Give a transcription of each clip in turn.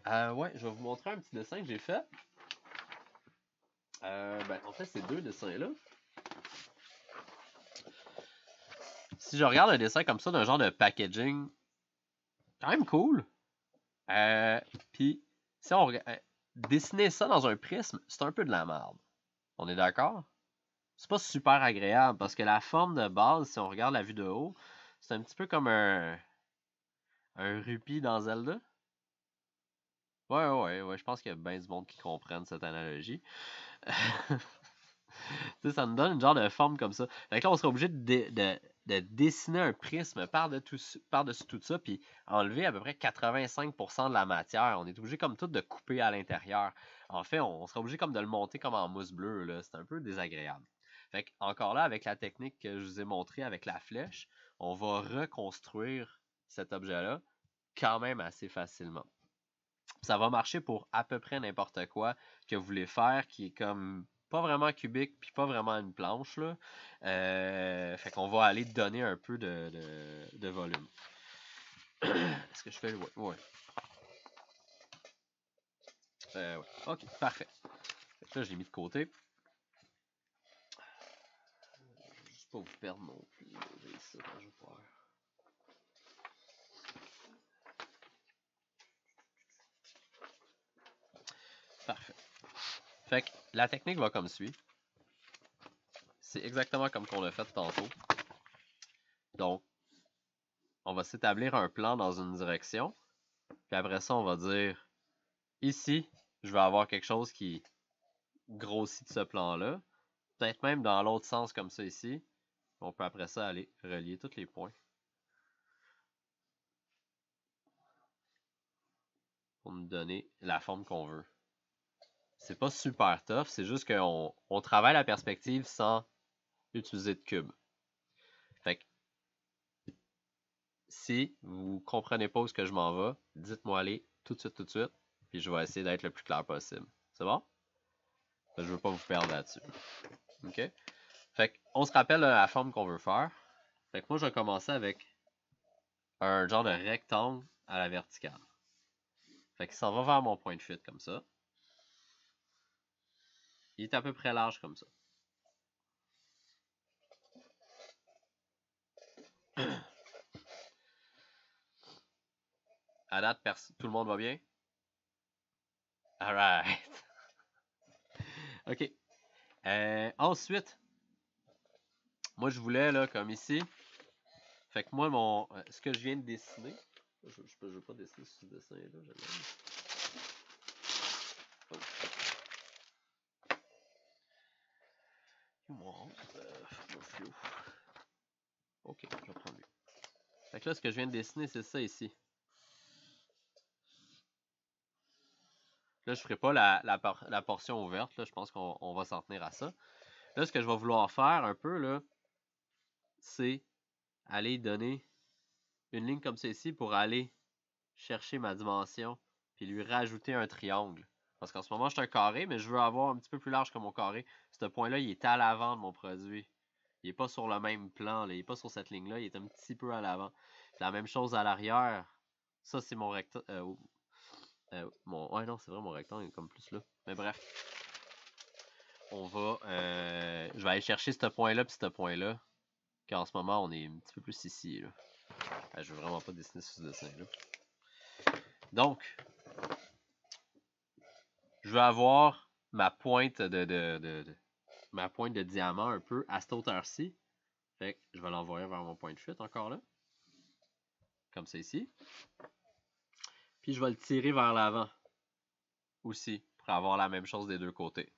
Ouais, je vais vous montrer un petit dessin que j'ai fait. En fait, ces deux dessins-là. Si je regarde un dessin comme ça d'un genre de packaging, quand même cool. Euh, Puis, si on dessiner ça dans un prisme, c'est un peu de la merde. On est d'accord? C'est pas super agréable parce que la forme de base, si on regarde la vue de haut, c'est un petit peu comme un rupee dans Zelda. Ouais, je pense qu'il y a bien du monde qui comprenne cette analogie. Tu sais, ça nous donne une genre de forme comme ça. Fait que là, on serait obligé de dessiner un prisme par-dessus tout ça, puis enlever à peu près 85% de la matière. On est obligé comme tout de couper à l'intérieur. En fait, on serait obligé comme de le monter comme en mousse bleue, là. C'est un peu désagréable. Fait que, encore là, avec la technique que je vous ai montrée avec la flèche, on va reconstruire cet objet-là quand même assez facilement. Ça va marcher pour à peu près n'importe quoi que vous voulez faire qui est comme pas vraiment cubique puis pas vraiment une planche là. Fait qu'on va aller donner un peu de volume. Est-ce que je fais le ouais. Ouais. Ok, parfait. Fait que là, je l'ai mis de côté. Je vais juste pas vous perdre non plus. J'ai ça quand je vais faire. Parfait. Fait que la technique va comme suit. C'est exactement comme qu'on l'a fait tantôt. Donc, on va s'établir un plan dans une direction. Puis après ça, on va dire ici, je vais avoir quelque chose qui grossit de ce plan-là. Peut-être même dans l'autre sens comme ça ici. On peut après ça aller relier tous les points. Pour nous donner la forme qu'on veut. C'est pas super tough, c'est juste qu'on travaille la perspective sans utiliser de cube. Fait que si vous comprenez pas où ce que je m'en vais, dites-moi aller tout de suite, puis je vais essayer d'être le plus clair possible. C'est bon? Je veux pas vous perdre là-dessus. OK? Fait qu'on se rappelle la forme qu'on veut faire. Fait que moi, je vais commencer avec un genre de rectangle à la verticale. Fait qu'il s'en va vers mon point de fuite comme ça. Il est à peu près large comme ça. À date, tout le monde va bien? Alright. OK. Ensuite, moi je voulais là comme ici. Fait que moi ce que je viens de dessiner, je veux pas dessiner ce dessin là, je l'aime. Ok, je vais prendre lui. Fait que là ce que je viens de dessiner c'est ça ici. Là je ferai pas la portion ouverte là, je pense qu'on va s'en tenir à ça. Là ce que je vais vouloir faire un peu là, c'est aller donner une ligne comme ça ici pour aller chercher ma dimension puis lui rajouter un triangle. Parce qu'en ce moment, je suis un carré, mais je veux avoir un petit peu plus large que mon carré. Ce point-là, il est à l'avant de mon produit. Il n'est pas sur le même plan, là. Il n'est pas sur cette ligne-là, il est un petit peu à l'avant. La même chose à l'arrière. Ça, c'est mon rectangle. Ouais, non, c'est vrai, mon rectangle est comme plus là. Mais bref. Je vais aller chercher ce point-là puis ce point-là. Car en ce moment, on est un petit peu plus ici. Là. Je veux vraiment pas dessiner ce dessin-là. Donc, je veux avoir ma pointe ma pointe de diamant un peu à cette hauteur-ci. Fait que je vais l'envoyer vers mon point de fuite encore là. Comme ça ici. Puis je vais le tirer vers l'avant aussi pour avoir la même chose des deux côtés.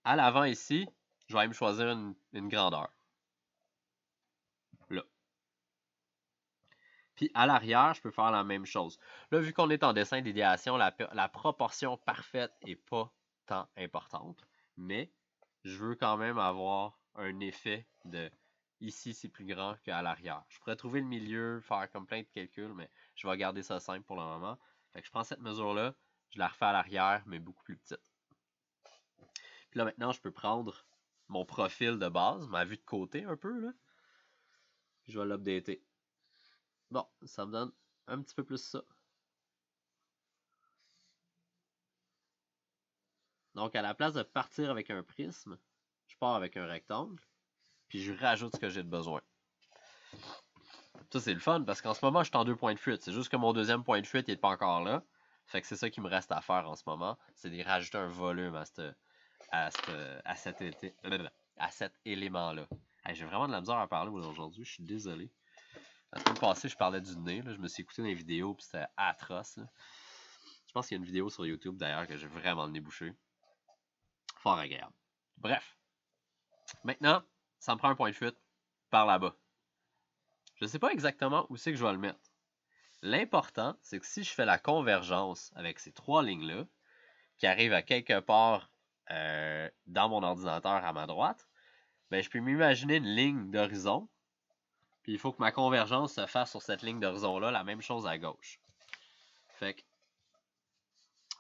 À l'avant ici, je vais aller me choisir une grandeur. Là. Puis à l'arrière, je peux faire la même chose. Là, vu qu'on est en dessin d'idéation, la proportion parfaite n'est pas tant importante. Mais je veux quand même avoir un effet de ici c'est plus grand qu'à l'arrière. Je pourrais trouver le milieu, faire comme plein de calculs, mais je vais garder ça simple pour le moment. Fait que je prends cette mesure-là, je la refais à l'arrière, mais beaucoup plus petite. Puis là maintenant, je peux prendre mon profil de base, ma vue de côté un peu, là. Puis je vais l'updater. Bon, ça me donne un petit peu plus ça. Donc, à la place de partir avec un prisme, je pars avec un rectangle, puis je rajoute ce que j'ai de besoin. Ça, c'est le fun, parce qu'en ce moment, je suis en 2 points de fuite. C'est juste que mon deuxième point de fuite, il n'est pas encore là. Fait que c'est ça qui me reste à faire en ce moment, c'est de rajouter un volume à cet élément-là. Hey, j'ai vraiment de la misère à parler aujourd'hui, je suis désolé. La semaine passée, je parlais du nez, là. Je me suis écouté dans les vidéos, puis c'était atroce. Là. Je pense qu'il y a une vidéo sur YouTube d'ailleurs que j'ai vraiment le nez bouché. Fort agréable. Bref. Maintenant, ça me prend un point de fuite par là-bas. Je ne sais pas exactement où c'est que je vais le mettre. L'important, c'est que si je fais la convergence avec ces trois lignes-là, qui arrivent à quelque part dans mon ordinateur à ma droite, ben, je peux m'imaginer une ligne d'horizon, puis il faut que ma convergence se fasse sur cette ligne d'horizon-là, la même chose à gauche. Fait que,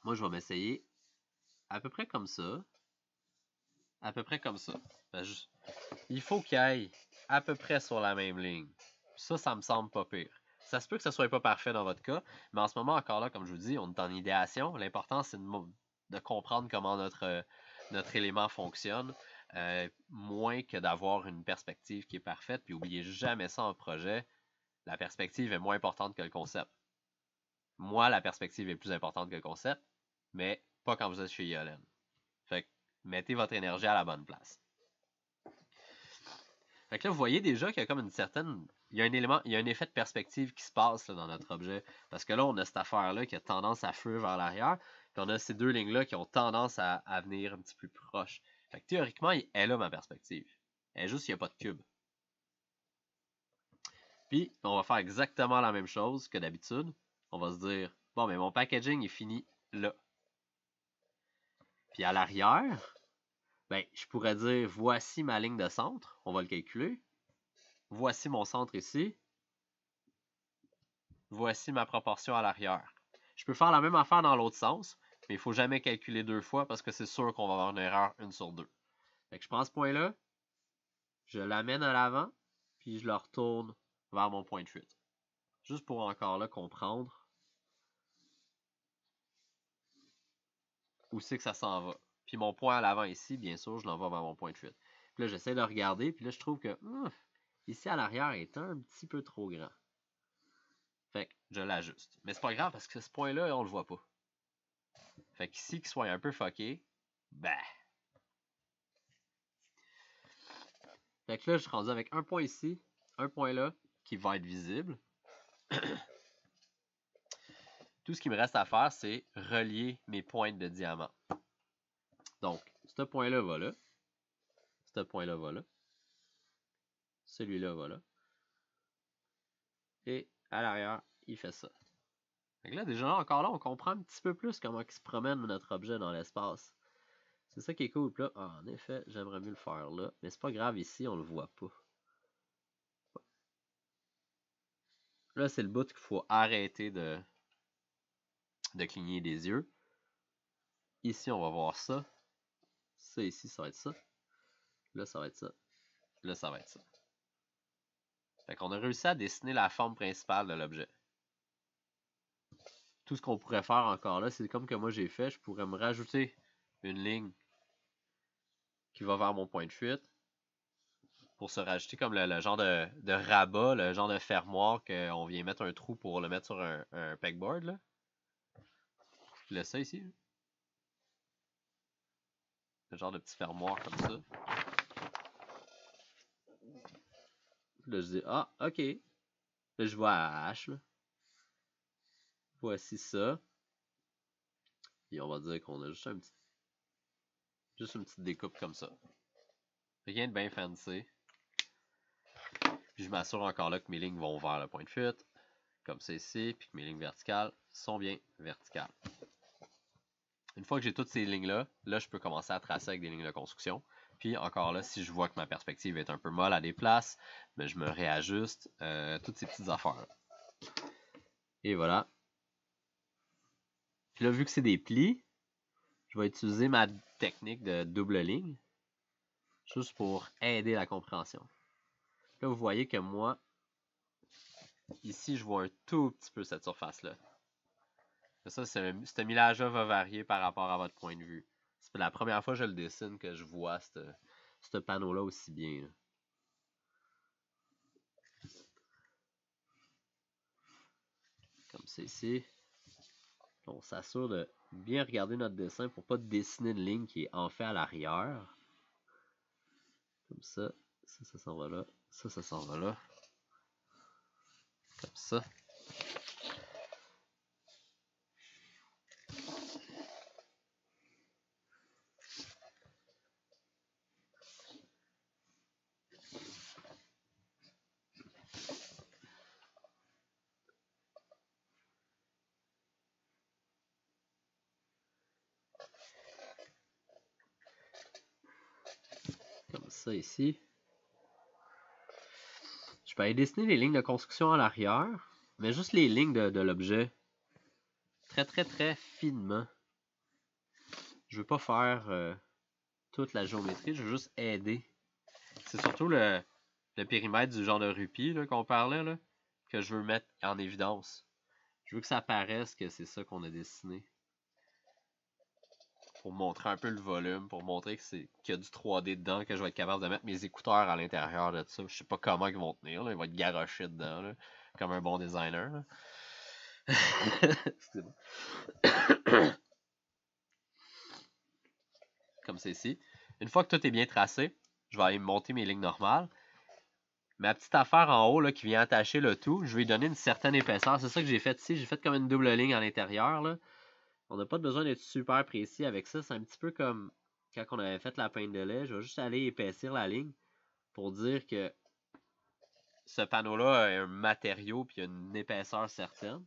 moi, je vais m'essayer à peu près comme ça. À peu près comme ça. Ben, il faut qu'il aille à peu près sur la même ligne. Ça me semble pas pire. Ça se peut que ça soit pas parfait dans votre cas, mais en ce moment, encore là, comme je vous dis, on est en idéation. L'important, c'est de comprendre comment notre élément fonctionne, moins que d'avoir une perspective qui est parfaite. Puis oubliez jamais ça en projet, la perspective est moins importante que le concept. Moi, la perspective est plus importante que le concept, mais pas quand vous êtes chez Yolen. Fait que mettez votre énergie à la bonne place. Fait que là, vous voyez déjà qu'il y a comme une certaine. Il y a un élément, il y a un effet de perspective qui se passe là, dans notre objet. Parce que là, on a cette affaire-là qui a tendance à fuir vers l'arrière. Puis on a ces deux lignes-là qui ont tendance à venir un petit peu plus proche. Fait que théoriquement, elle est là ma perspective. Elle est juste qu'il n'y a pas de cube. Puis, on va faire exactement la même chose que d'habitude. On va se dire, bon, mais mon packaging est fini là. Puis à l'arrière, ben, je pourrais dire, voici ma ligne de centre. On va le calculer. Voici mon centre ici. Voici ma proportion à l'arrière. Je peux faire la même affaire dans l'autre sens, mais il ne faut jamais calculer deux fois parce que c'est sûr qu'on va avoir une erreur 1 sur 2. Fait que je prends ce point-là, je l'amène à l'avant, puis je le retourne vers mon point de fuite. Juste pour encore là comprendre où c'est que ça s'en va. Puis mon point à l'avant ici, bien sûr, je l'envoie vers mon point de fuite. Puis là, j'essaie de regarder, puis là, je trouve que ici à l'arrière est un petit peu trop grand. Fait que je l'ajuste. Mais c'est pas grave parce que ce point-là, on le voit pas. Fait qu'ici, qu'il soit un peu fucké, ben. Fait que là, je suis rendu avec un point ici, un point là, qui va être visible. Tout ce qui me reste à faire, c'est relier mes pointes de diamant. Donc, ce point-là va là. Ce point-là va là. Celui-là va là. Et à l'arrière, il fait ça. Fait que là, déjà, encore là, on comprend un petit peu plus comment il se promène notre objet dans l'espace. C'est ça qui est cool. Puis là, en effet, j'aimerais mieux le faire là. Mais c'est pas grave, ici, on le voit pas. Là, c'est le bout qu'il faut arrêter de cligner des yeux. Ici, on va voir ça. Ça, ici, ça va être ça. Là, ça va être ça. Là, ça va être ça. Fait qu'on a réussi à dessiner la forme principale de l'objet. Tout ce qu'on pourrait faire encore là, c'est comme que moi j'ai fait, je pourrais me rajouter une ligne qui va vers mon point de fuite pour se rajouter comme le genre de rabat, le genre de fermoir qu'on vient mettre un trou pour le mettre sur un pegboard. Là. Je laisse ça ici. Le genre de petit fermoir comme ça. Là, je dis, ah, ok. Là, je vois à H. Là. Voici ça. Et on va dire qu'on a juste une petite découpe comme ça. Rien de bien fancy. Puis je m'assure encore là que mes lignes vont vers le point de fuite, comme c'est ici, puis que mes lignes verticales sont bien verticales. Une fois que j'ai toutes ces lignes-là, là, je peux commencer à tracer avec des lignes de construction. Puis encore là, si je vois que ma perspective est un peu molle à des places, ben, je me réajuste toutes ces petites affaires. Et voilà. Puis là, vu que c'est des plis, je vais utiliser ma technique de double ligne, juste pour aider la compréhension. Là, vous voyez que moi, Ici, je vois un tout petit peu cette surface-là. Ça, ce millage-là va varier par rapport à votre point de vue. C'est la première fois que je le dessine que je vois ce panneau-là aussi bien. Là. Comme c'est ici. On s'assure de bien regarder notre dessin pour ne pas dessiner une ligne qui est en fait à l'arrière. Comme ça. Ça s'en va là. Ça s'en va là. Comme ça. Comme ça ici. Je peux aller dessiner les lignes de construction à l'arrière, mais juste les lignes de l'objet. Très, très, très finement. Je veux pas faire toute la géométrie, je veux juste aider. C'est surtout le périmètre du genre de rupie qu'on parlait, là, que je veux mettre en évidence. Je veux que ça apparaisse que c'est ça qu'on a dessiné. Pour montrer un peu le volume, pour montrer qu'il y a du 3D dedans, que je vais être capable de mettre mes écouteurs à l'intérieur de ça. Je sais pas comment ils vont tenir, là. Ils vont être garochés dedans, là, comme un bon designer. Comme c'est ici. Une fois que tout est bien tracé, je vais aller monter mes lignes normales. Ma petite affaire en haut là, qui vient attacher le tout, je vais lui donner une certaine épaisseur. C'est ça que j'ai fait ici. J'ai fait comme une double ligne à l'intérieur. Là. On n'a pas besoin d'être super précis avec ça. C'est un petit peu comme quand on avait fait la pinte de lait. Je vais juste aller épaissir la ligne pour dire que ce panneau-là a un matériau et une épaisseur certaine.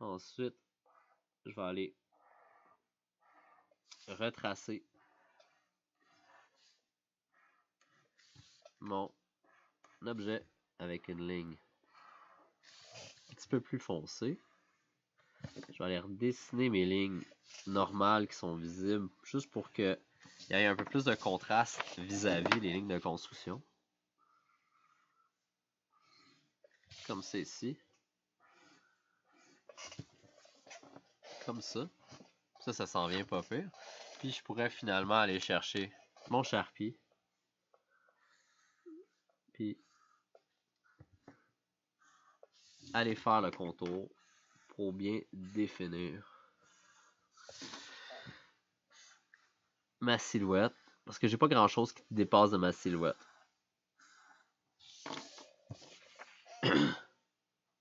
Ensuite, je vais aller retracer mon objet avec une ligne un petit peu plus foncée. Je vais aller redessiner mes lignes normales qui sont visibles, juste pour qu'il y ait un peu plus de contraste vis-à-vis des lignes de construction. Comme c'est ici. Comme ça. Ça s'en vient pas pire. Puis je pourrais finalement aller chercher mon Sharpie. Puis aller faire le contour pour bien définir ma silhouette. Parce que j'ai pas grand chose qui dépasse de ma silhouette.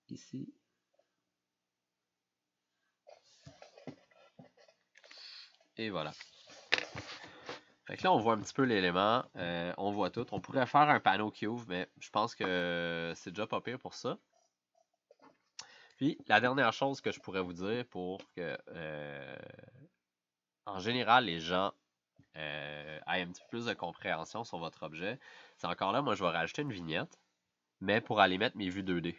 Ici. Et voilà. Fait que là, on voit un petit peu l'élément. On voit tout. On pourrait faire un panneau qui ouvre, mais je pense que c'est déjà pas pire pour ça. Puis, la dernière chose que je pourrais vous dire pour que, en général, les gens aient un petit peu plus de compréhension sur votre objet, c'est encore là, moi, je vais rajouter une vignette, mais pour aller mettre mes vues 2D.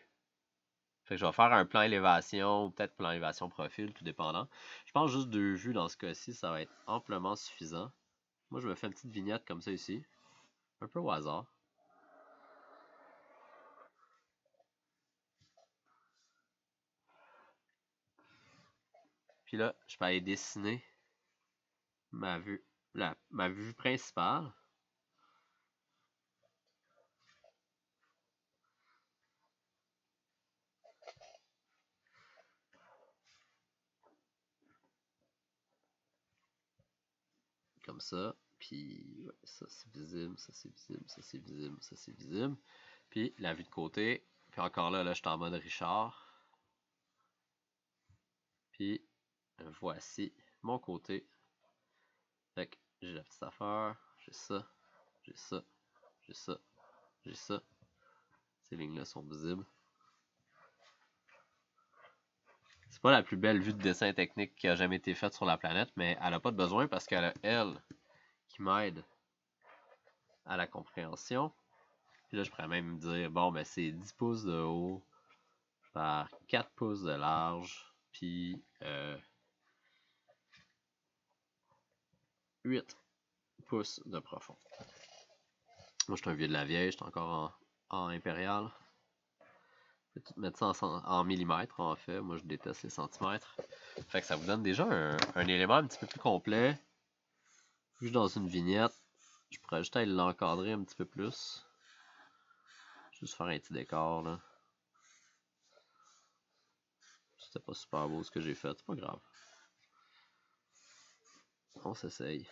Fait que je vais faire un plan élévation ou peut-être plan élévation profil, tout dépendant. Je pense juste 2 vues dans ce cas-ci, ça va être amplement suffisant. Moi, je me fais une petite vignette comme ça ici, un peu au hasard. Puis là, je peux aller dessiner ma vue, ma vue principale. Comme ça. Puis ouais, ça c'est visible, ça c'est visible, ça c'est visible, ça c'est visible. Puis la vue de côté. Puis encore là, je suis en mode Richard. Puis voici mon côté. Fait que j'ai la petite affaire, j'ai ça, j'ai ça, j'ai ça, j'ai ça. Ces lignes-là sont visibles. C'est pas la plus belle vue de dessin technique qui a jamais été faite sur la planète, mais elle a pas de besoin parce qu'elle a elle qui m'aide à la compréhension. Puis là, je pourrais même me dire, bon, ben c'est 10 pouces de haut par 4 pouces de large, puis 8 pouces de profond. Moi, je suis un vieux de la vieille, je suis encore en impérial. Je vais tout mettre ça en millimètres, en fait. Moi, je déteste les centimètres. Fait que ça vous donne déjà un élément un petit peu plus complet. Juste dans une vignette, je pourrais juste aller l'encadrer un petit peu plus. Juste faire un petit décor, là. C'était pas super beau ce que j'ai fait, c'est pas grave. On s'essaye.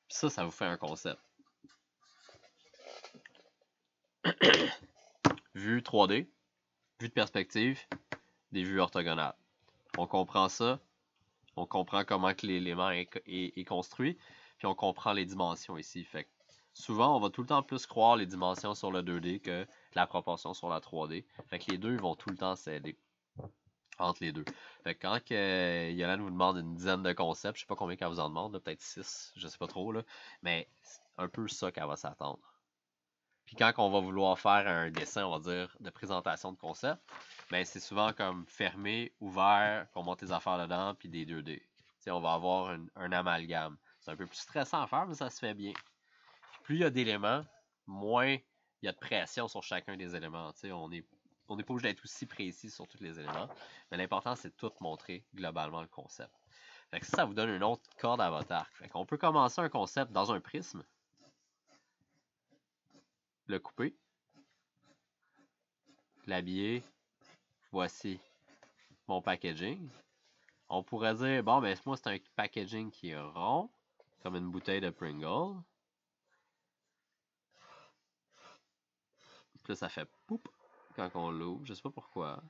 Puis ça vous fait un concept. Vue 3D, vue de perspective, des vues orthogonales. On comprend ça, on comprend comment que l'élément est construit, puis on comprend les dimensions ici. Fait que souvent, on va tout le temps plus croire les dimensions sur le 2D que la proportion sur la 3D. Fait que les deux vont tout le temps s'aider entre les deux. Fait que quand Yolande vous demande une dizaine de concepts, je sais pas combien qu'elle vous en demande, peut-être 6, je sais pas trop, là, mais c'est un peu ça qu'elle va s'attendre. Puis quand on va vouloir faire un dessin, on va dire, de présentation de concept, ben c'est souvent comme fermé, ouvert, qu'on monte les affaires dedans, puis des 2D. T'sais, on va avoir un amalgame. C'est un peu plus stressant à faire, mais ça se fait bien. Puis plus il y a d'éléments, moins il y a de pression sur chacun des éléments. T'sais, on n'est pas obligé d'être aussi précis sur tous les éléments, mais l'important c'est de tout montrer globalement le concept. Fait que ça vous donne une autre corde à votre arc. Fait qu'on peut commencer un concept dans un prisme, le couper, l'habiller. Voici mon packaging. On pourrait dire, bon, ben moi, c'est un packaging qui est rond, comme une bouteille de Pringle. Puis là, ça fait poup quand on l'ouvre. Je sais pas pourquoi.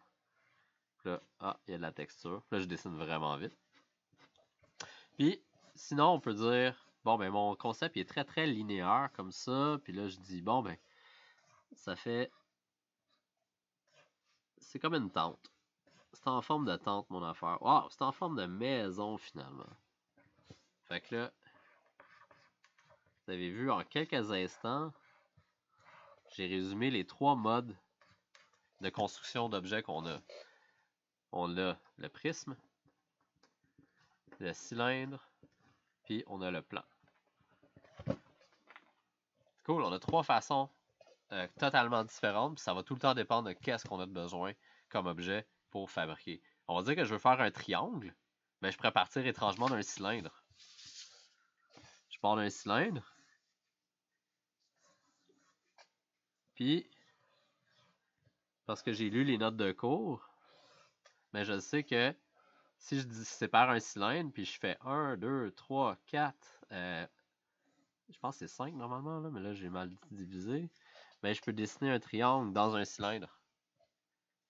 Puis là, ah, il y a de la texture. Puis là, je dessine vraiment vite. Puis, sinon, on peut dire, bon, ben mon concept, il est très, très linéaire, comme ça. Puis là, je dis, bon, ben, ça fait... C'est comme une tente. C'est en forme de tente, mon affaire. Wow, c'est en forme de maison, finalement. Fait que là, vous avez vu en quelques instants, j'ai résumé les 3 modes de construction d'objets qu'on a. On a le prisme, le cylindre, puis on a le plan. Cool, on a 3 façons totalement différentes, puis ça va tout le temps dépendre de qu'est-ce qu'on a de besoin comme objet pour fabriquer. On va dire que je veux faire un triangle, mais je pourrais partir étrangement d'un cylindre. Je pars d'un cylindre, puis parce que j'ai lu les notes de cours, mais je sais que si je sépare un cylindre, puis je fais 1, 2, 3, 4, je pense que c'est 5 normalement, là, mais là j'ai mal divisé, mais je peux dessiner un triangle dans un cylindre.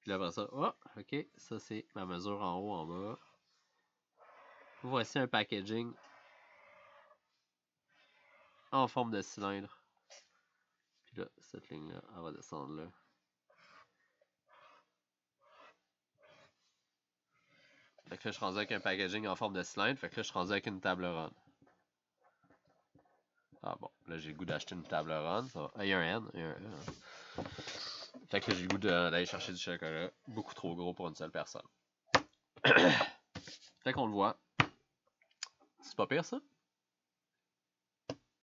Puis là, après ça, oh, ok, ça c'est ma mesure en haut, en bas. Voici un packaging en forme de cylindre. Puis là, cette ligne-là, elle va descendre là. Fait que là, je suis rendu avec un packaging en forme de cylindre. Fait que là, je suis rendu avec une table ronde. Ah bon, là, j'ai le goût d'acheter une table ronde. Ah, il y a un N. Il y a un N. Fait que là, j'ai le goût d'aller chercher du chocolat. Beaucoup trop gros pour une seule personne. Fait qu'on le voit. C'est pas pire, ça?